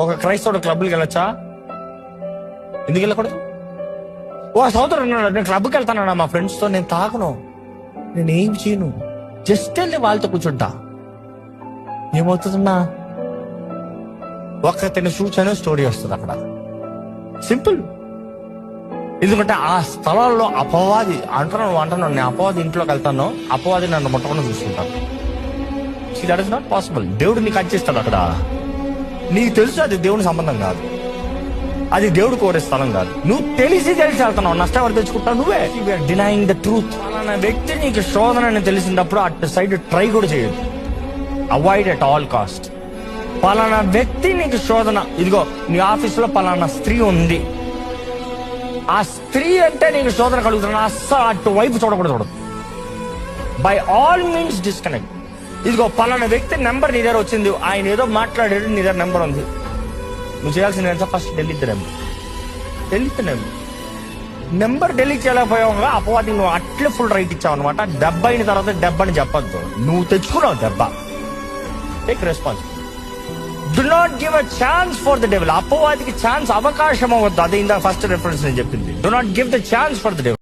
ఒక క్రైస్తవుడు క్లబ్కి వెళ్ళొచ్చా? ఎందుకు వెళ్ళకూడదు? ఓ సోదరుడు అన్నాడు, నేను క్లబ్కి వెళ్తానన్నా మా ఫ్రెండ్స్ తో, నేను తాగను, నేను ఏం చేయను, జస్ట్ వెళ్ళి వాళ్ళతో కూర్చుంటా. ఏమవుతుందన్నా? ఒక్కతిని చూచాను స్టోరీ వస్తుంది అక్కడ. సింపుల్. ఎందుకంటే ఆ స్థలాల్లో అపవాది అంటున్నాను, నేను అపవాది ఇంట్లోకి వెళ్తాను, అపవాది నన్ను ముట్టకుండా చూసుకుంటాను. That is not possible. దేవుడు నీకు అడ్చేస్తాడు అక్కడ. నీకు తెలుసు అది దేవుని సంబంధం కాదు, అది దేవుడు కోరే స్థలం కాదు. నువ్వు తెలిసి వెళ్తున్నావు, నష్టం ఎవరు తెచ్చుకుంటావు? నువ్వే. Denying the truth. పలానా వ్యక్తి నీకు శోధన అని తెలిసినప్పుడు అటు సైడ్ ట్రై కూడా చేయదు. Avoid at all cost. పలానా వ్యక్తి నీకు శోధన, ఇదిగో నీ ఆఫీసులో పలానా స్త్రీ ఉంది, ఆ స్త్రీ అంటే నీకు శోధన కలుగుతున్నా, అస్సలు అటు వైపు చూడకూడదు. By all means disconnect. ఇదిగో పలానా వ్యక్తి నెంబర్ నీ దగ్గర వచ్చింది, ఆయన ఏదో మాట్లాడాడు, నీ దగ్గర నెంబర్ ఉంది, నువ్వు చేయాల్సింది ఎంత? ఫస్ట్ డెలీట్ నెంబర్ డెలీట్ చేయలేకపోయావు. అపవాది నువ్వు అట్లే ఫుల్ రైట్ ఇచ్చావు అనమాట. దెబ్బ అయిన తర్వాత దెబ్బని చెప్పద్దు, నువ్వు తెచ్చుకున్నావు దెబ్బ. Take responsibility. Do not give a chance for the devil. అపవాదికి ఛాన్స్, అవకాశం అవ్వద్దు. అదే ఇందాక ఫస్ట్ రెఫరెన్స్ నేను చెప్పింది. Do not give the chance for the devil.